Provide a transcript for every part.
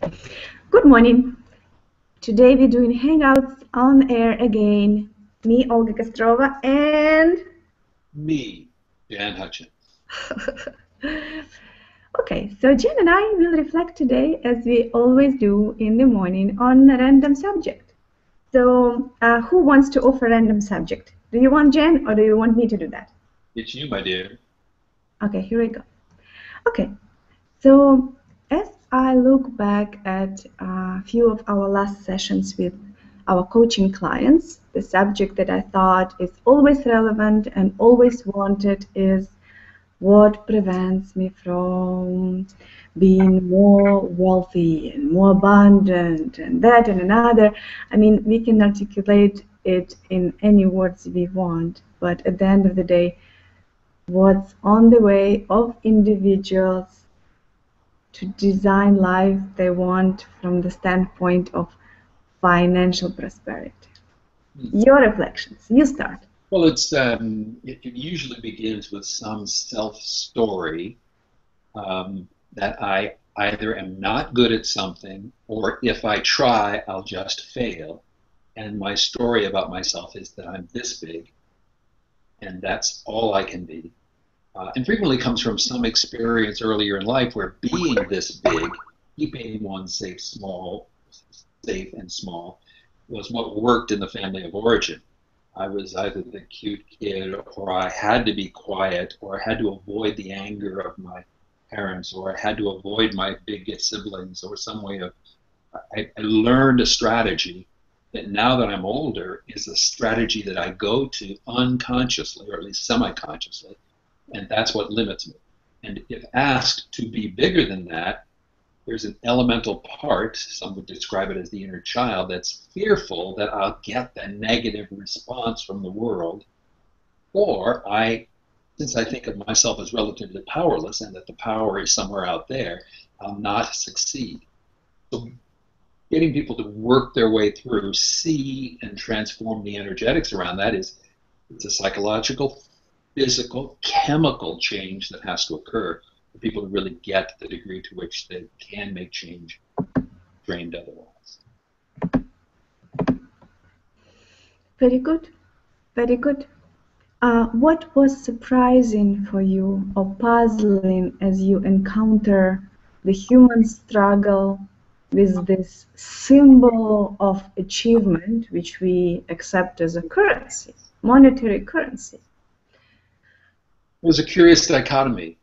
Good morning. Today we're doing Hangouts on air again. Me, Olga Kostrova, and Me, Jan Hutchins. okay, so Jen and I will reflect today, as we always do in the morning, on a random subject. So, who wants to offer a random subject? Do you want Jen, or do you want me to do that? It's you, my dear. Okay, here we go. Okay, so as I look back at a few of our last sessions with our coaching clients, the subject that I thought is always relevant and always wanted is what prevents me from being more wealthy and more abundant and that and another. I mean, we can articulate it in any words we want, but at the end of the day, what's on the way of individuals to design life they want from the standpoint of financial prosperity. Your reflections. You start. Well, it usually begins with some self-story that I either am not good at something, or if I try, I'll just fail. And my story about myself is that I'm this big, and that's all I can be. And frequently comes from some experience earlier in life where being this big, keeping one safe and small, was what worked in the family of origin. I was either the cute kid, or I had to be quiet, or I had to avoid the anger of my parents, or I had to avoid my biggest siblings, or some way of. I learned a strategy that now that I'm older is a strategy that I go to unconsciously, or at least semi-consciously, and that's what limits me. And if asked to be bigger than that, there's an elemental part, some would describe it as the inner child, that's fearful that I'll get the negative response from the world, or since I think of myself as relatively powerless and that the power is somewhere out there, I'll not succeed. So getting people to work their way through, see and transform the energetics around that it's a psychological, physical, chemical change that has to occur for people to really get the degree to which they can make change drained otherwise. Very good. Very good. What was surprising for you or puzzling as you encounter the human struggle with this symbol of achievement, which we accept as a currency, monetary currency? It was a curious dichotomy.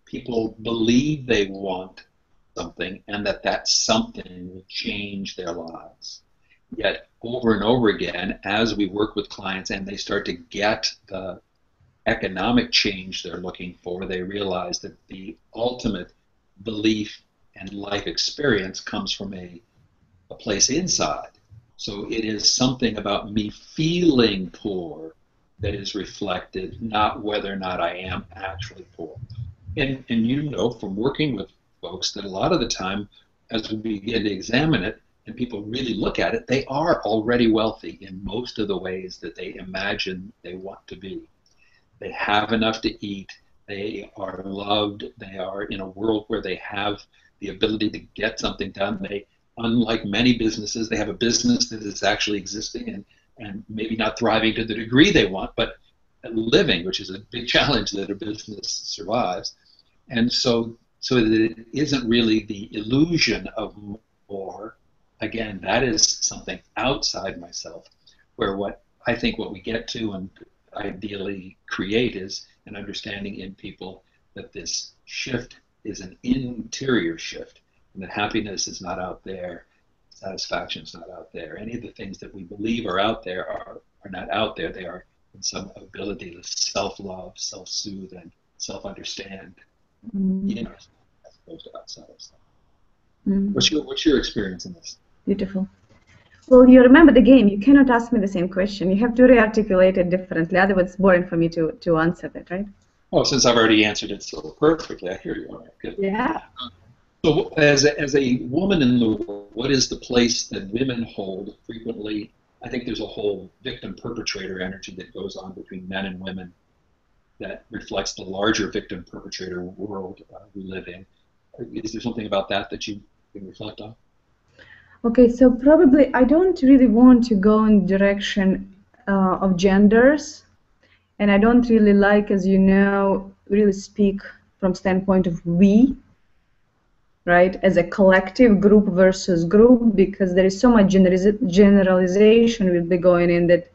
People believe they want something and that something will change their lives. Yet over and over again, as we work with clients and they start to get the economic change they're looking for, they realize that the ultimate belief and life experience comes from a place inside. So it is something about me feeling poor that is reflected, not whether or not I am actually poor. And you know from working with folks that a lot of the time, as we begin to examine it and people really look at it, they are already wealthy in most of the ways that they imagine they want to be. They have enough to eat, they are loved, they are in a world where they have the ability to get something done. They, unlike many businesses, they have a business that is actually existing and maybe not thriving to the degree they want, but living, which is a big challenge that a business survives. And so that it isn't really the illusion of more. Again, that is something outside myself, where what I think what we get to and ideally create is an understanding in people that this shift is an interior shift, and that happiness is not out there, satisfaction is not out there. Any of the things that we believe are out there are not out there. They are in some ability to self-love, self-soothe, and self-understand in ourselves as opposed to outside ourselves. What's your experience in this? Beautiful. Well, you remember the game. You cannot ask me the same question. You have to re-articulate it differently. Otherwise, it's boring for me to answer that, right? Oh, since I've already answered it so perfectly, I hear you. All right, good. Yeah. So as a woman in the world, what is the place that women hold frequently? I think there's a whole victim-perpetrator energy that goes on between men and women that reflects the larger victim-perpetrator world we live in. Is there something about that you you can reflect on? Okay, so probably I don't really want to go in the direction of genders, and I don't really like, as you know, really speak from standpoint of we, right, as a collective, group versus group, because there is so much generalization will be going in that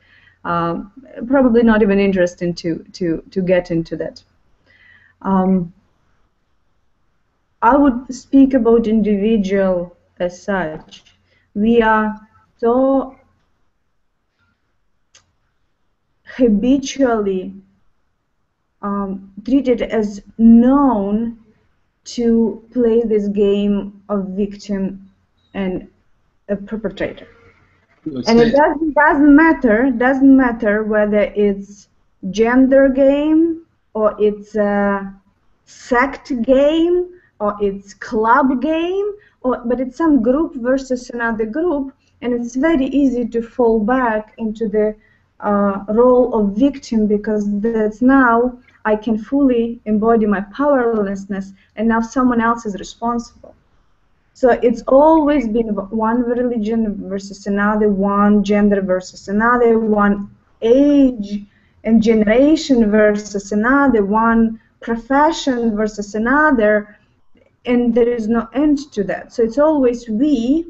probably not even interesting to get into that. I would speak about individual as such. We are so habitually treated as known to play this game of victim and a perpetrator. And it doesn't matter whether it's gender game or it's a sect game or it's club game, but it's some group versus another group, and it's very easy to fall back into the role of victim, because that's now I can fully embody my powerlessness, and now someone else is responsible. So it's always been one religion versus another, one gender versus another, one age and generation versus another, one profession versus another, and there is no end to that. So it's always we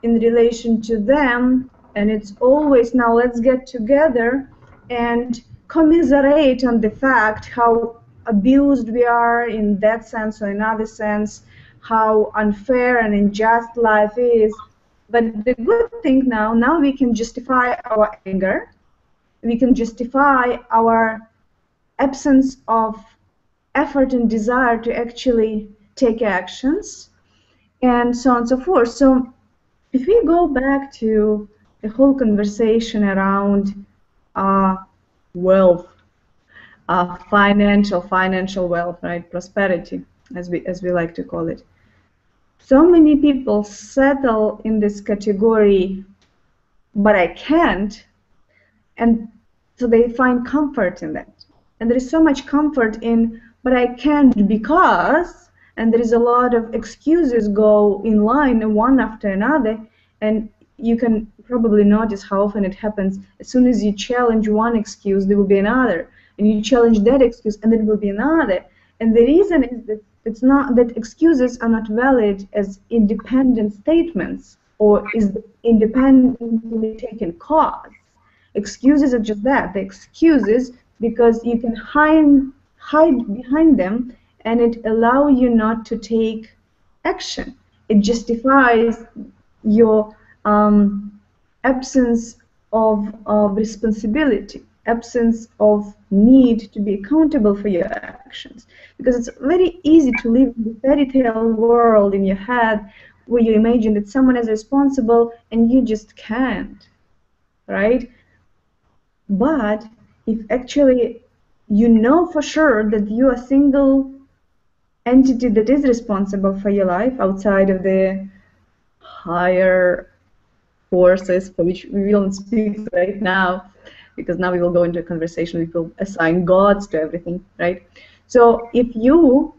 in relation to them, and it's always now let's get together and commiserate on the fact how abused we are in that sense or another sense, how unfair and unjust life is. But the good thing now we can justify our anger, we can justify our absence of effort and desire to actually take actions, and so on and so forth. So if we go back to the whole conversation around wealth, financial wealth, right, prosperity, as we like to call it, so many people settle in this category, but I can't, and so they find comfort in that. And there is so much comfort in, but I can't because, and there is a lot of excuses go in line one after another, and you can probably notice how often it happens. As soon as you challenge one excuse, there will be another, and you challenge that excuse, and there will be another. And the reason is that it's not that excuses are not valid as independent statements or is independently taken cause. Excuses are just that, the excuses, because you can hide behind them, and it allows you not to take action. It justifies your absence of responsibility, absence of need to be accountable for your actions. Because it's very easy to live in the fairy tale world in your head where you imagine that someone is responsible and you just can't, right? But if actually you know for sure that you are a single entity that is responsible for your life outside of the higher forces for which we won't speak right now, because now we will go into a conversation, we will assign gods to everything, right? So if you,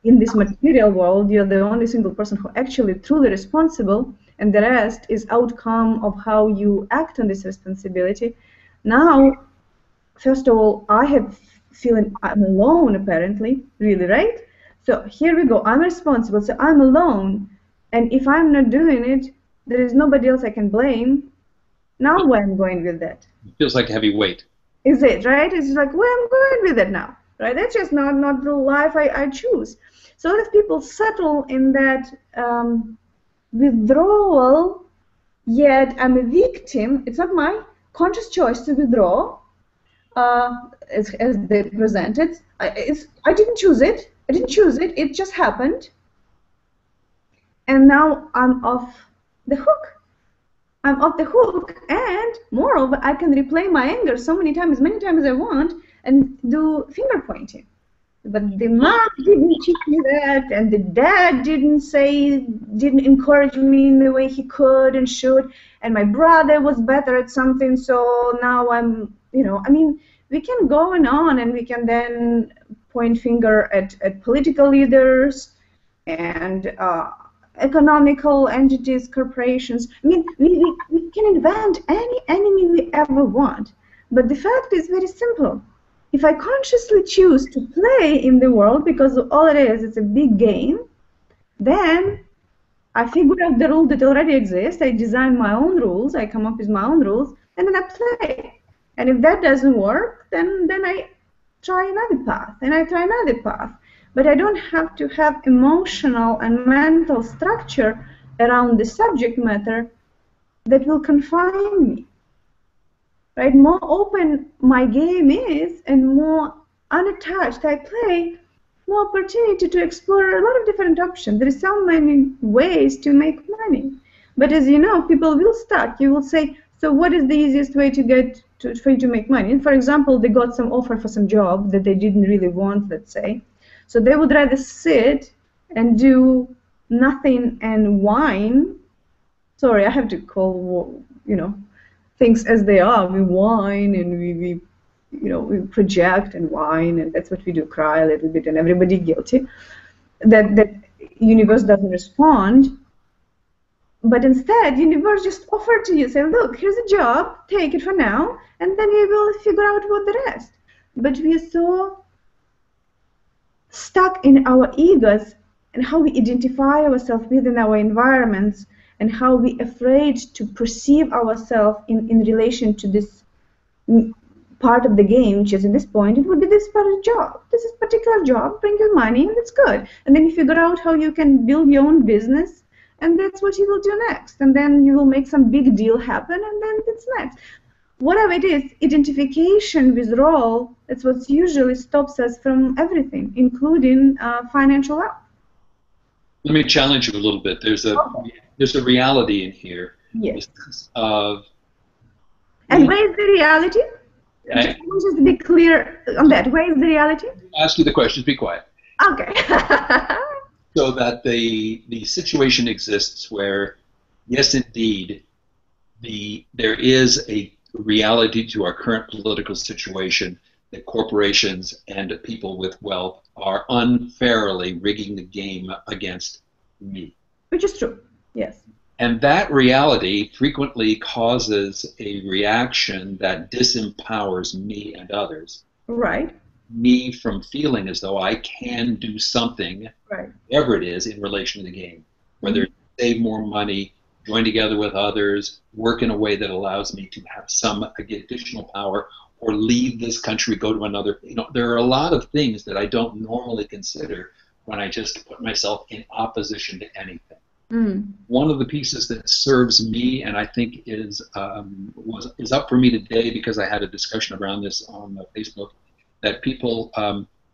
in this material world, you're the only single person who actually truly responsible, and the rest is outcome of how you act on this responsibility, now, first of all, I have feeling I'm alone, apparently, really, right? So here we go, I'm responsible, so I'm alone, and if I'm not doing it, there is nobody else I can blame. Now where I'm going with that? It feels like a heavy weight. Is it, right? It's like where I'm going with it now, right? That's just not the life I choose. So a lot of people settle in that withdrawal, yet I'm a victim. It's not my conscious choice to withdraw, as they present it. I didn't choose it. I didn't choose it. It just happened. And now I'm off the hook. I'm off the hook, and moreover, I can replay my anger so many times, as many times as I want, and do finger pointing. But the mom didn't teach me that, and the dad didn't encourage me in the way he could and should, and my brother was better at something, so now I'm, I mean, we can go on, and we can then point finger at political leaders and economical entities, corporations. I mean, we can invent any enemy we ever want. But the fact is very simple. If I consciously choose to play in the world, because all it is a big game, then I figure out the rule that already exists, I design my own rules, I come up with my own rules, and then I play. And if that doesn't work, then I try another path, and I try another path. But I don't have to have emotional and mental structure around the subject matter that will confine me. Right? More open my game is, and more unattached I play, more opportunity to explore a lot of different options. There are so many ways to make money. But as you know, people will start. You will say, so what is the easiest way for you to make money? And for example, they got some offer for some job that they didn't really want, let's say. So they would rather sit and do nothing and whine. Sorry, I have to call, things as they are. We whine and we project and whine, and that's what we do, cry a little bit, and everybody guilty. That universe doesn't respond. But instead, universe just offered to you, say, look, here's a job, take it for now, and then we will figure out what the rest. But we are so stuck in our egos and how we identify ourselves within our environments and how we afraid to perceive ourselves in relation to this part of the game, which is at this point, it would be this part of the job. This is particular job, bring you money, and it's good. And then you figure out how you can build your own business, and that's what you will do next. And then you will make some big deal happen, and then it's next. Whatever it is, identification with role, that's what usually stops us from everything, including financial wealth. Let me challenge you a little bit. There's a reality in here. Yes. And where is the reality? Just be clear on that. Where is the reality? Ask you the questions. Be quiet. Okay. So that the situation exists where, yes, indeed, there is a reality to our current political situation that corporations and people with wealth are unfairly rigging the game against me. Which is true. Yes. And that reality frequently causes a reaction that disempowers me and others. Right. Me from feeling as though I can do something, right, whatever it is, in relation to the game. Whether it's save more money, join together with others, work in a way that allows me to have some additional power, or leave this country, go to another. There are a lot of things that I don't normally consider when I just put myself in opposition to anything. One of the pieces that serves me, and I think is up for me today because I had a discussion around this on Facebook, that people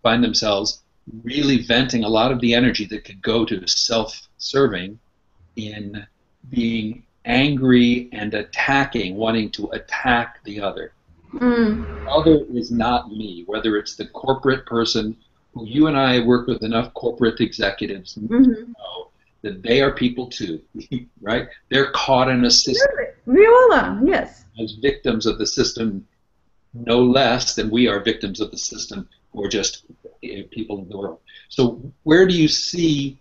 find themselves really venting a lot of the energy that could go to self-serving in being angry and attacking, wanting to attack the other. Other is not me, whether it's the corporate person who you and I work with enough corporate executives to know that they are people too, right? They're caught in a system. We all are, yes. As victims of the system, no less than we are victims of the system, who are just people in the world. So where do you see,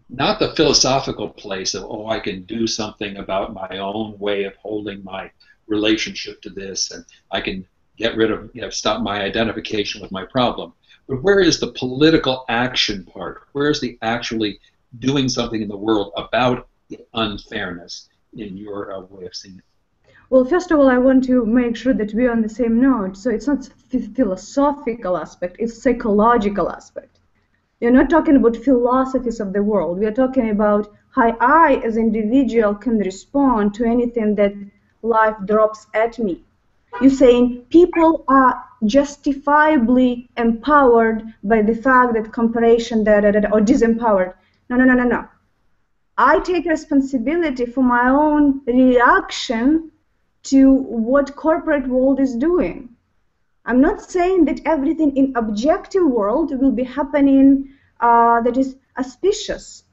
not the philosophical place of, oh, I can do something about my own way of holding my relationship to this, and I can get rid of, stop my identification with my problem. But where is the political action part? Where is the actually doing something in the world about unfairness in your way of seeing it? Well, first of all, I want to make sure that we're on the same note. So it's not philosophical aspect, it's psychological aspect. You're not talking about philosophies of the world. We are talking about how I, as an individual, can respond to anything that life drops at me. You're saying people are justifiably empowered by the fact that corporation, or disempowered. No. I take responsibility for my own reaction to what corporate world is doing. I'm not saying that everything in objective world will be happening that is auspicious.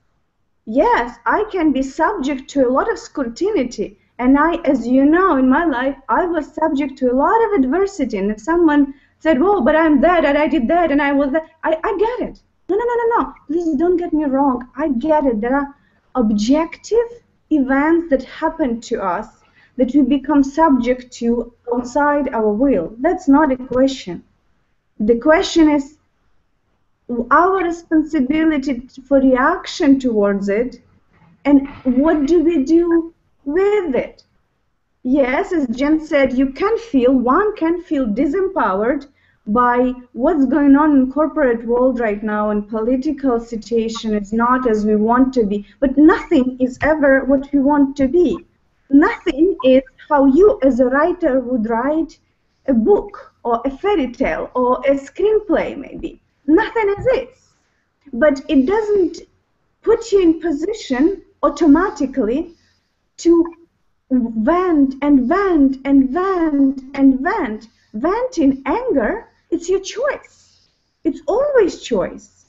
Yes, I can be subject to a lot of scrutiny, and I, as you know, in my life, I was subject to a lot of adversity. And if someone said, "Whoa, but I'm that, and I did that, and I was that," I get it. No. Please don't get me wrong. I get it. There are objective events that happen to us that we become subject to outside our will. That's not a question. The question is our responsibility for reaction towards it, and what do we do with it? Yes, as Jen said, one can feel disempowered by what's going on in corporate world right now, and political situation is not as we want to be, but nothing is ever what we want to be. Nothing is how you as a writer would write a book or a fairy tale or a screenplay maybe. Nothing is it. But it doesn't put you in position automatically to vent and vent and vent and vent. Vent in anger, it's your choice. It's always choice.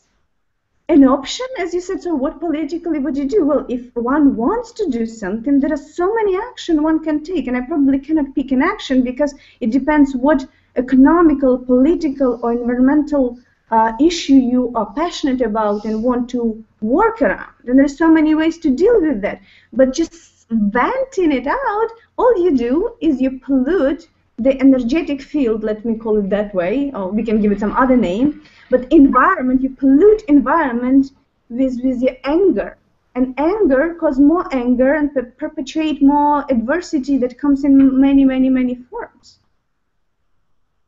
An option, as you said, so what politically would you do? Well, if one wants to do something, there are so many actions one can take, and I probably cannot pick an action because it depends what economical, political, or environmental issue you are passionate about and want to work around. And there's so many ways to deal with that. But just venting it out, all you do is you pollute the energetic field, let me call it that way, or we can give it some other name, but environment, you pollute environment with your anger. And anger causes more anger and perpetuate more adversity that comes in many, many, many forms.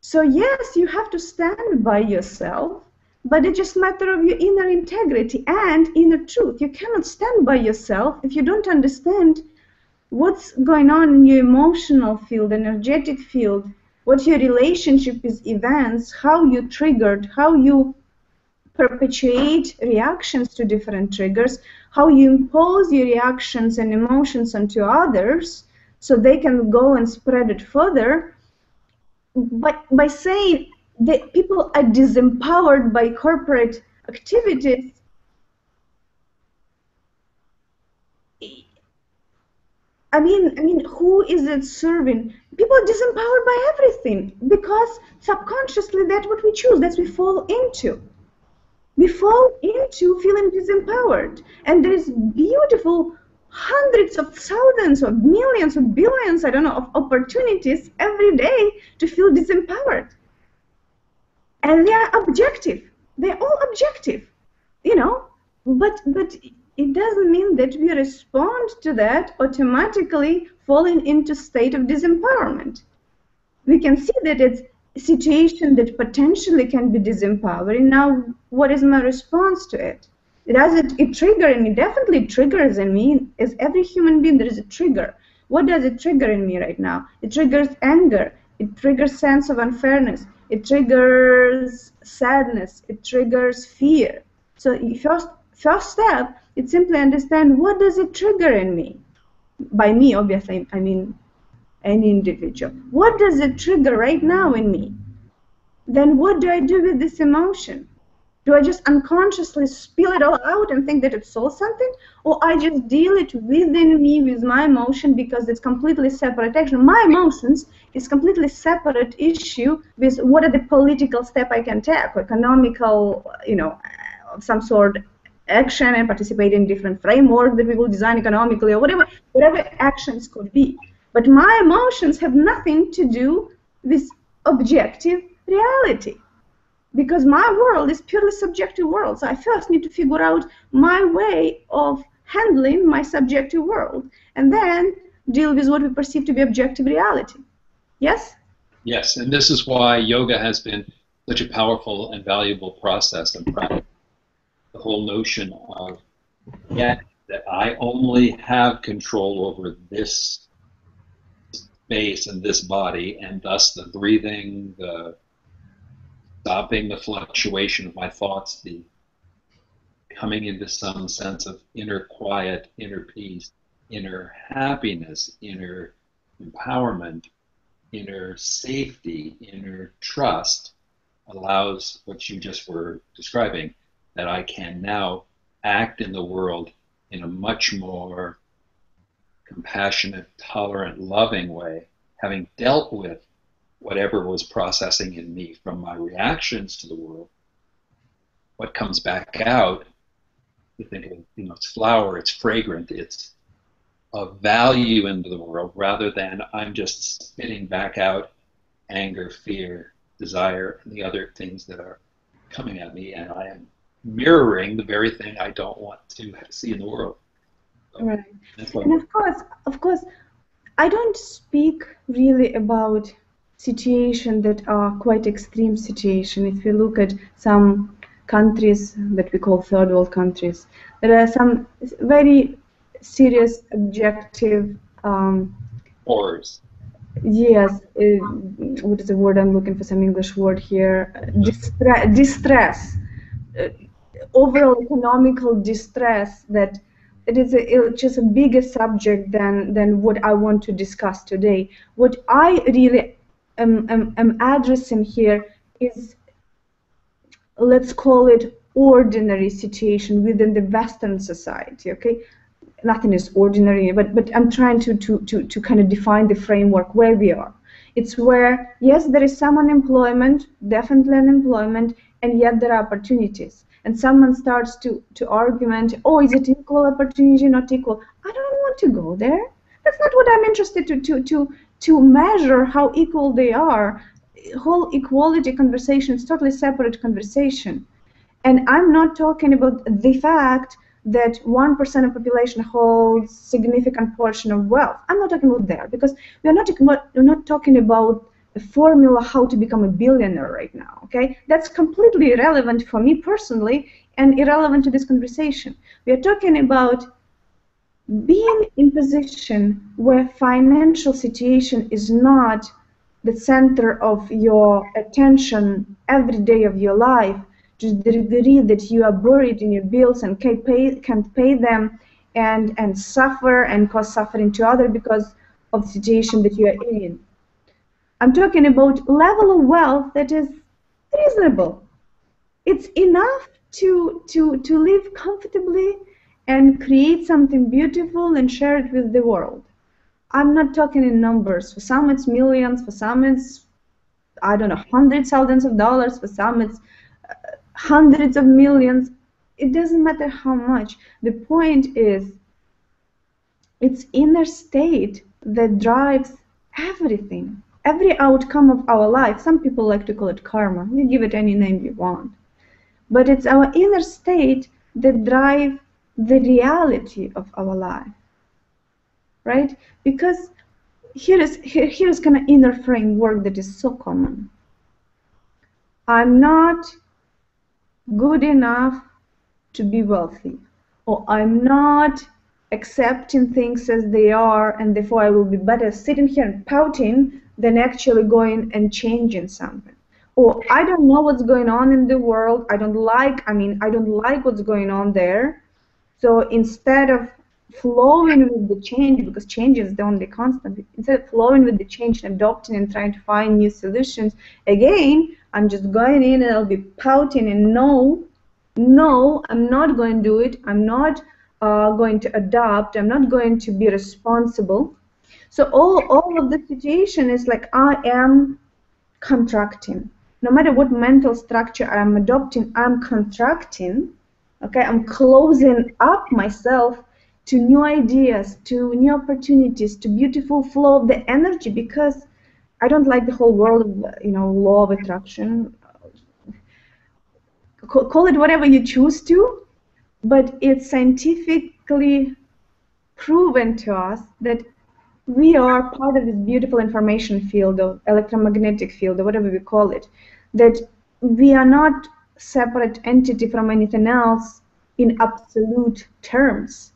So yes, you have to stand by yourself, but it's just a matter of your inner integrity and inner truth. You cannot stand by yourself if you don't understand what's going on in your emotional field, energetic field, what your relationship with events, how you triggered, how you perpetuate reactions to different triggers, how you impose your reactions and emotions onto others so they can go and spread it further. But by saying that people are disempowered by corporate activities, I mean, who is it serving? People are disempowered by everything because subconsciously that's what we choose, that's what we fall into. We fall into feeling disempowered. And there's beautiful hundreds of thousands or millions or billions, I don't know, of opportunities every day to feel disempowered. And they are objective. They're all objective, you know, but it doesn't mean that we respond to that automatically falling into state of disempowerment. We can see that it's a situation that potentially can be disempowering. Now, what is my response to it? It trigger in me? Definitely triggers in me. As every human being, there is a trigger. What does it trigger in me right now? It triggers anger. It triggers sense of unfairness. It triggers sadness. It triggers fear. So first step, it's simply understand what does it trigger in me. By me, obviously, I mean any individual. What does it trigger right now in me? Then what do I do with this emotion? Do I just unconsciously spill it all out and think that it solves something? Or I just deal it within me with my emotion because it's completely separate action. My emotions is completely separate issue with what are the political steps I can take, economical, you know, some sort of action and participate in different framework that we will design economically or whatever actions could be. But my emotions have nothing to do with objective reality. Because my world is purely subjective world. So I first need to figure out my way of handling my subjective world and then deal with what we perceive to be objective reality. Yes? Yes, and this is why yoga has been such a powerful and valuable process and practice. The whole notion of that I only have control over this space and this body, and thus the breathing, the stopping the fluctuation of my thoughts, the coming into some sense of inner quiet, inner peace, inner happiness, inner empowerment, inner safety, inner trust allows what you just were describing, that I can now act in the world in a much more compassionate, tolerant, loving way, having dealt with whatever was processing in me from my reactions to the world. What comes back out You think of, it's flower, it's fragrant, it's of value into the world, rather than I'm just spitting back out anger, fear, desire, and the other things that are coming at me, and I am mirroring the very thing I don't want to see in the world. So Right. that's And of course, I don't speak really about situations that are quite extreme situation. If you look at some countries that we call third world countries, there are some very serious objective horrors. yes, what is the word I'm looking for? Some English word here. Distress, uh, overall economical distress. That it is it's just a bigger subject than what I want to discuss today. What I really am addressing here is, let's call it, ordinary situation within the Western society. Okay, nothing is ordinary, but I'm trying to kind of define the framework where we are. It's where, yes, there is some unemployment, definitely unemployment, and yet there are opportunities. And someone starts to argument, oh, is it equal opportunity, not equal? I don't want to go there. That's not what I'm interested to measure how equal they are. Whole equality conversation is totally separate conversation. And I'm not talking about the fact that 1% of population holds significant portion of wealth. I'm not talking about that, because we're not talking about a formula how to become a billionaire right now. Okay, that's completely irrelevant for me personally and irrelevant to this conversation. We are talking about being in position where financial situation is not the center of your attention every day of your life, to the degree that you are buried in your bills and can't pay them, and suffer and cause suffering to others because of the situation that you are in. I'm talking about level of wealth that is reasonable. It's enough to live comfortably and create something beautiful and share it with the world. I'm not talking in numbers. For some it's millions, for some it's, I don't know, hundreds, thousands of dollars, for some it's hundreds of millions. It doesn't matter how much. The point is, it's inner state that drives everything, every outcome of our life. Some people like to call it karma. You give it any name you want. But it's our inner state that drives the reality of our life, right? Because here's kind of inner framework that is so common. I'm not good enough to be wealthy, or I'm not accepting things as they are, and therefore I will be better sitting here and pouting than actually going and changing something. Or I don't know what's going on in the world. I don't like what's going on there. So instead of flowing with the change, because change is the only constant, instead of flowing with the change and adopting and trying to find new solutions, again, I'm just going in and I'll be pouting and no, I'm not going to do it. I'm not going to adopt. I'm not going to be responsible. So all of the situation is like I am contracting. No matter what mental structure I'm adopting, I'm contracting. Okay, I'm closing up myself to new ideas, to new opportunities, to beautiful flow of the energy, because I don't like the whole world of, law of attraction. Call it whatever you choose to, but it's scientifically proven to us that we are part of this beautiful information field, or electromagnetic field, or whatever we call it, that we are not separate entity from anything else in absolute terms,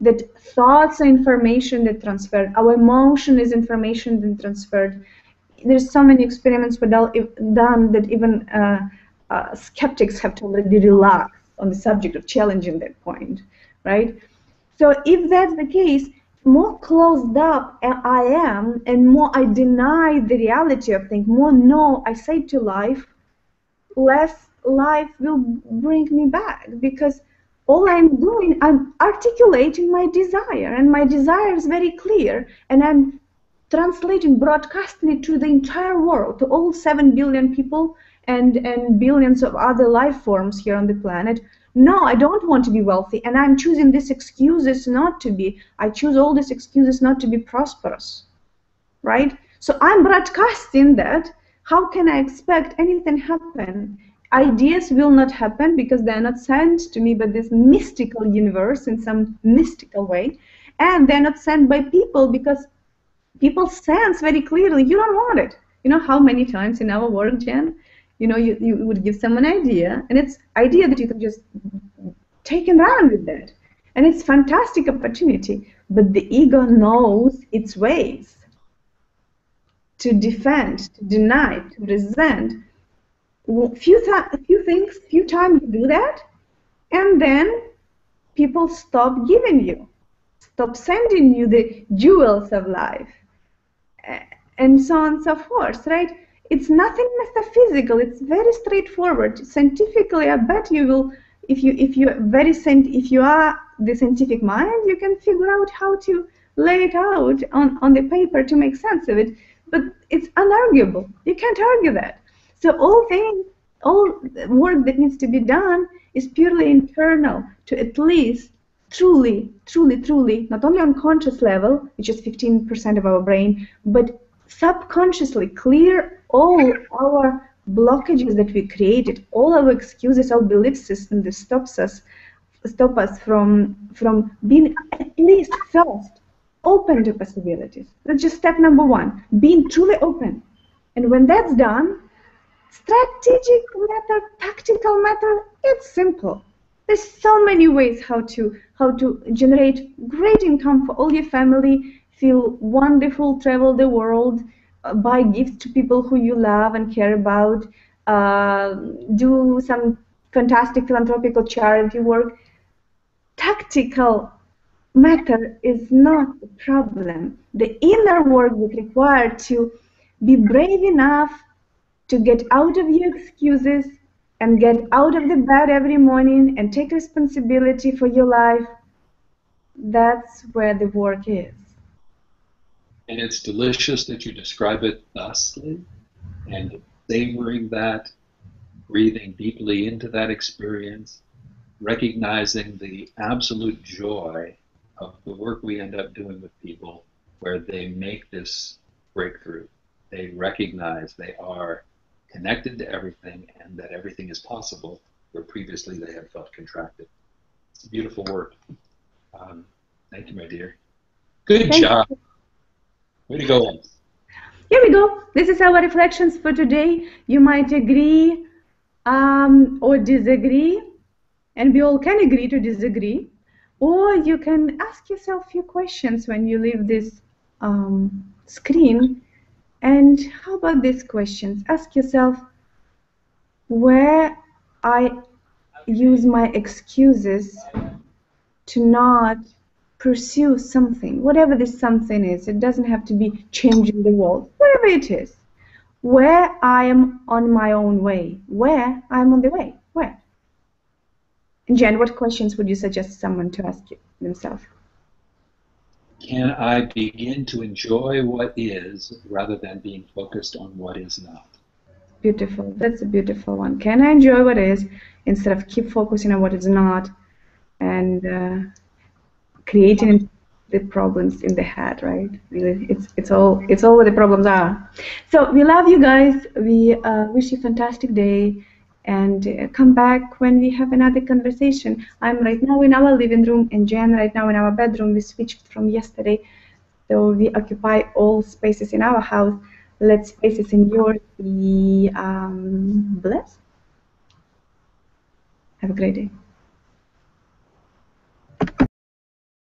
that thoughts are information that transferred, our emotion is information that transferred. There's so many experiments were done that even skeptics have to already relax on the subject of challenging that point, right? So if that's the case, more closed up I am, and more I deny the reality of things, more no I say to life, less life will bring me back, because all I'm doing, I'm articulating my desire, and my desire is very clear, and I'm translating, broadcasting it to the entire world, to all 7 billion people and billions of other life forms here on the planet. No, I don't want to be wealthy, and I'm choosing these excuses not to be. I choose all these excuses not to be prosperous, right? So I'm broadcasting that. How can I expect anything happen? Ideas will not happen because they're not sent to me by this mystical universe in some mystical way, and they're not sent by people because people sense very clearly you don't want it. You know how many times in our work, Jen, you would give someone an idea, and it's idea that you can just take and run with that. And it's fantastic opportunity, but the ego knows its ways to defend, to deny, to resent. Few times you do that, and then people stop giving you, stop sending you the jewels of life, and so on and so forth, right? It's nothing metaphysical. It's very straightforward. Scientifically, I bet you will, if you are the scientific mind, you can figure out how to lay it out on the paper to make sense of it. But it's unarguable. You can't argue that. So all work that needs to be done is purely internal to at least truly, not only on conscious level, which is 15% of our brain, but subconsciously clear all our blockages that we created, all our excuses, our belief system that stop us from being at least first open to possibilities. That's just step number one, being truly open. And when that's done, strategic matter, tactical matter, it's simple. There's so many ways how to generate great income for all your family, feel wonderful, travel the world, buy gifts to people who you love and care about, do some fantastic philanthropical charity work. Tactical matter is not the problem. The inner work is required to be brave enough to get out of your excuses and get out of the bed every morning and take responsibility for your life. That's where the work is. And it's delicious that you describe it thusly, and savoring that, breathing deeply into that experience, recognizing the absolute joy of the work we end up doing with people where they make this breakthrough. They recognize they are connected to everything and that everything is possible where previously they had felt contracted. It's beautiful work. Thank you, my dear. Good job. Way to go. Here we go. This is our reflections for today. You might agree or disagree, and we all can agree to disagree, or you can ask yourself a few questions when you leave this screen. And how about these questions? Ask yourself where I use my excuses to not pursue something, whatever this something is. It doesn't have to be changing the world, whatever it is. Where I am on my own way, where I'm on the way, where? And Jen, what questions would you suggest someone to ask themselves? Can I begin to enjoy what is rather than being focused on what is not? Beautiful. That's a beautiful one. Can I enjoy what is instead of keep focusing on what is not and creating the problems in the head, right? Really, it's all what the problems are. So we love you guys. We wish you a fantastic day, and come back when we have another conversation. I'm right now in our living room, and Jen right now in our bedroom. We switched from yesterday, so we occupy all spaces in our house. Let spaces in yours be blessed. Have a great day.